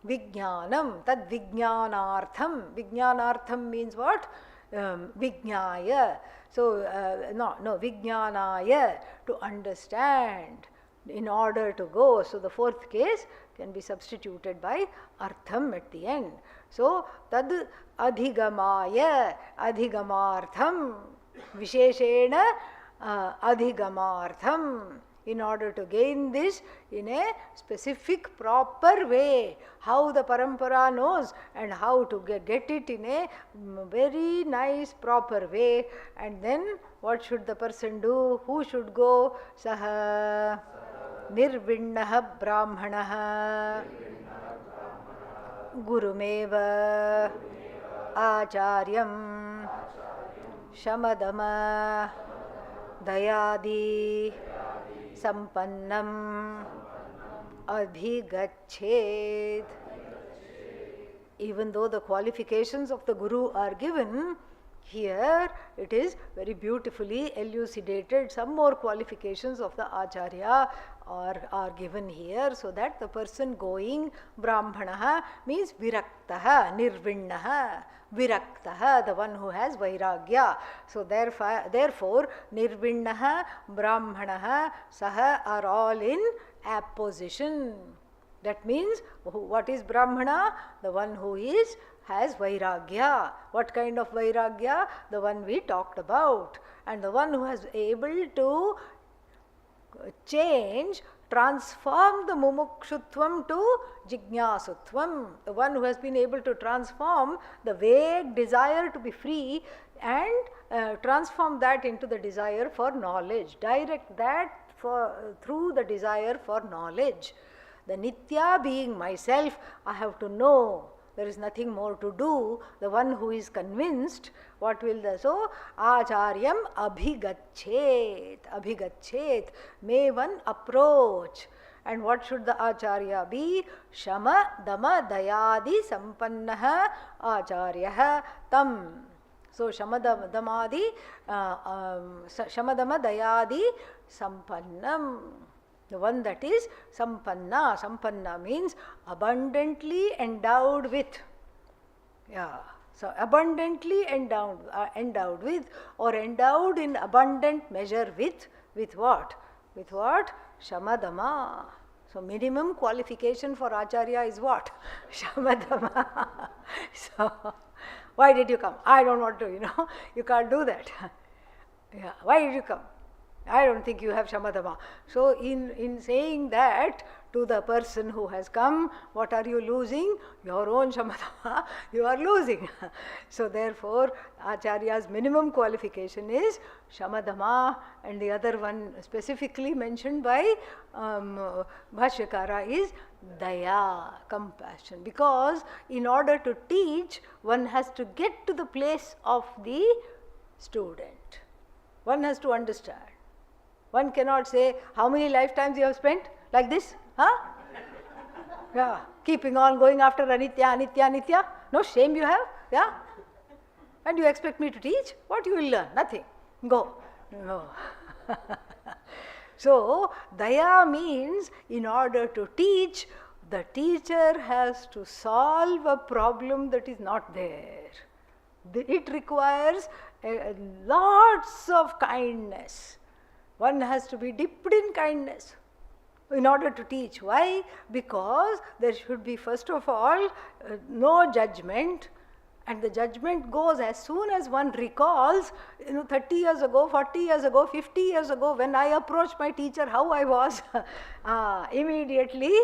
Vijnanam, tad vijnanartham. Vijnanartham means what? Vijnaya. So, vijnanaya, to understand, in order to go. So, the fourth case can be substituted by artham at the end. So, tad adhigamaya, adhigamartham, visheshena adhigamartham. In order to gain this in a specific, proper way, how the parampara knows and how to get it in a very nice, proper way. And then what should the person do? Who should go? Saha nirvinnaha brahmanaha gurumeva acharyam shamadama dayadi Sampannam Abhigachet. Even though the qualifications of the Guru are given, here it is very beautifully elucidated. Some more qualifications of the Acharya are given here, so that the person going, Brahmanaha means Viraktaha, Nirvinnaha. Viraktaha, the one who has Vairagya. So therefore Nirvinnaha, Brahmanaha, Saha are all in apposition. That means, what is Brahmana? The one who has Vairagya. What kind of Vairagya? The one we talked about. And the one who has able to transform the mumukshutvam to jijñāsutvam. The one who has been able to transform the vague desire to be free and transform that into the desire for knowledge. Direct that through the desire for knowledge. The Nitya being myself, I have to know. There is nothing more to do. The one who is convinced, what will the so? Acharyam abhigachet. Abhigachet. May one approach. And what should the Acharya be? Shama dama dayadi sampannaha acharyaha tam. So shamadama dayadi sampannam. The one that is sampanna. Sampanna means abundantly endowed with. Yeah. So abundantly endowed with, or endowed in abundant measure with what? With what? Shamadama. So minimum qualification for Acharya is what? Shamadama. So why did you come? I don't want to, you can't do that. Yeah. Why did you come? I don't think you have Shamadama. So in saying that to the person who has come, what are you losing? Your own Shamadama you are losing. So therefore Acharya's minimum qualification is Shamadama, and the other one specifically mentioned by Bhashyakara is Daya, compassion. Because in order to teach, one has to get to the place of the student. One has to understand. One cannot say, how many lifetimes you have spent like this? Huh? Yeah, keeping on going after Anitya, Anitya, Anitya. No shame you have? Yeah? And you expect me to teach? What you will learn? Nothing. Go. No. So, Daya means in order to teach, the teacher has to solve a problem that is not there. It requires lots of kindness. One has to be dipped in kindness in order to teach. Why? Because there should be, first of all, no judgment, and the judgment goes as soon as one recalls, 30 years ago, 40 years ago, 50 years ago, when I approached my teacher, how I was. Immediately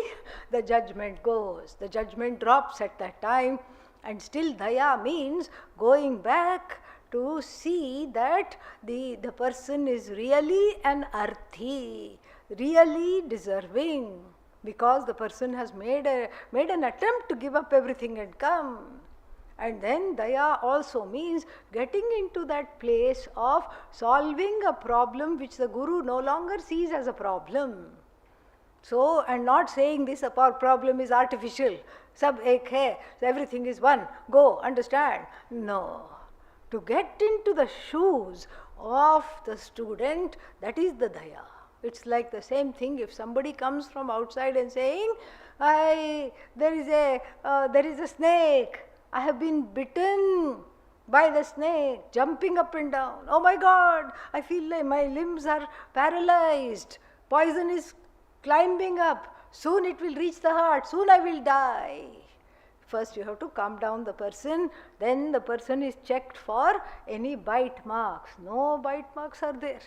the judgment goes. The judgment drops at that time, and still Daya means going back to see that the person is really an arthi. really deserving, because the person has made an attempt to give up everything and come. And then daya also means getting into that place of solving a problem which the Guru no longer sees as a problem. So, and not saying this problem is artificial, sab ek hai, so everything is one, go, understand. No. To get into the shoes of the student, that is the daya. It's like the same thing if somebody comes from outside and saying, there is a snake, I have been bitten by the snake, jumping up and down. Oh my God, I feel like my limbs are paralyzed. Poison is climbing up. Soon it will reach the heart. Soon I will die. First you have to calm down the person. Then the person is checked for any bite marks. No bite marks are there.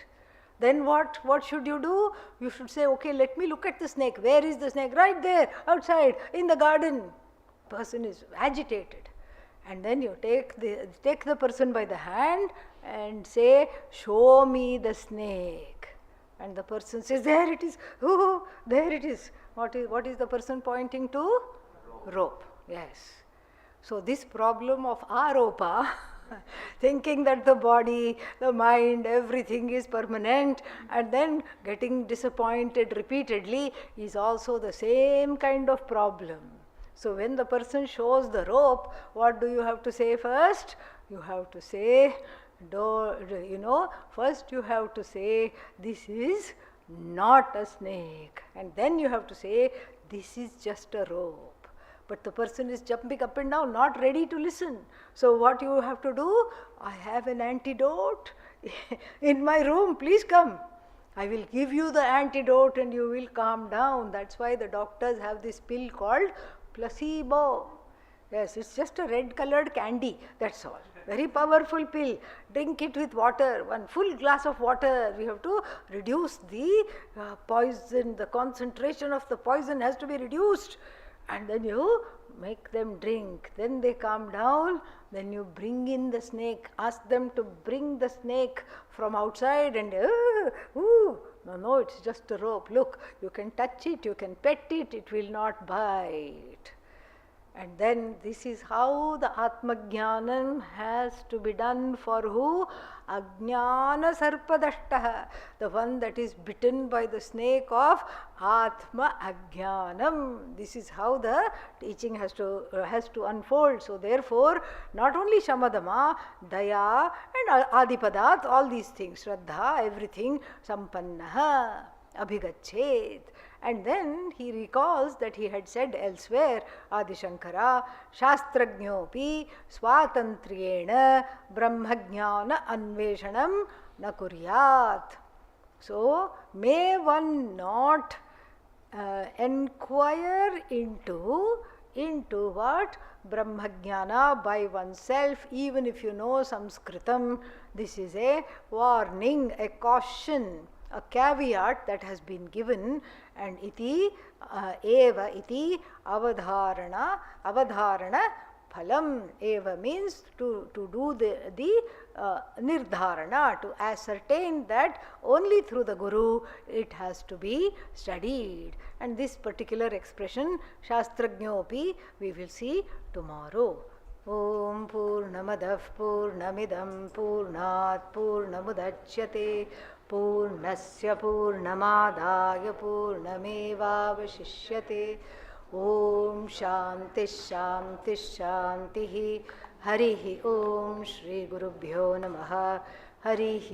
Then what should you do? You should say, okay, let me look at the snake. Where is the snake? Right there, outside, in the garden. Person is agitated. And then you take the person by the hand and say, show me the snake. And the person says, there it is. Oh, there it is. What is the person pointing to? Rope. Yes. So this problem of aropa, thinking that the body, the mind, everything is permanent, and then getting disappointed repeatedly is also the same kind of problem. So when the person shows the rope, what do you have to say first? You have to say, first you have to say, this is not a snake. And then you have to say, this is just a rope. But the person is jumping up and down, not ready to listen. So what you have to do? I have an antidote in my room, please come. I will give you the antidote and you will calm down. That's why the doctors have this pill called placebo. Yes, it's just a red colored candy, that's all. Very powerful pill. Drink it with water, one full glass of water. We have to reduce the poison, the concentration of the poison has to be reduced. And then you make them drink. Then they calm down. Then you bring in the snake. Ask them to bring the snake from outside and no, it's just a rope. Look, you can touch it, you can pet it, it will not bite. And then this is how the Atmajnanam has to be done for who? Ajnana Sarpadashtaha, the one that is bitten by the snake of Atma Ajnanam. This is how the teaching has to unfold. So therefore, not only Shamadama, Daya and Adipadat, all these things, Shraddha, everything, Sampannaha, Abhigachet. And then he recalls that he had said elsewhere, Adi Shankara, Shastrajñopi Swatantriyena Brahmajnana Anveshanam na kuryat. So, may one not inquire into what? Brahmajnana by oneself, even if you know Sanskritam. This is a warning, a caution, a caveat that has been given. And iti eva iti avadharana phalam. Eva means to do the nirdharana, to ascertain that only through the Guru it has to be studied. And this particular expression, Shastrajñopi, we will see tomorrow. Om Purnamadav Purnamidam Purnat Purnamudachyate Purnasya Purnamadaya Purnamevavashishyate. Om Shanti Shanti Shanti. Harihi Om Shri Gurubhyo Namaha. Harihi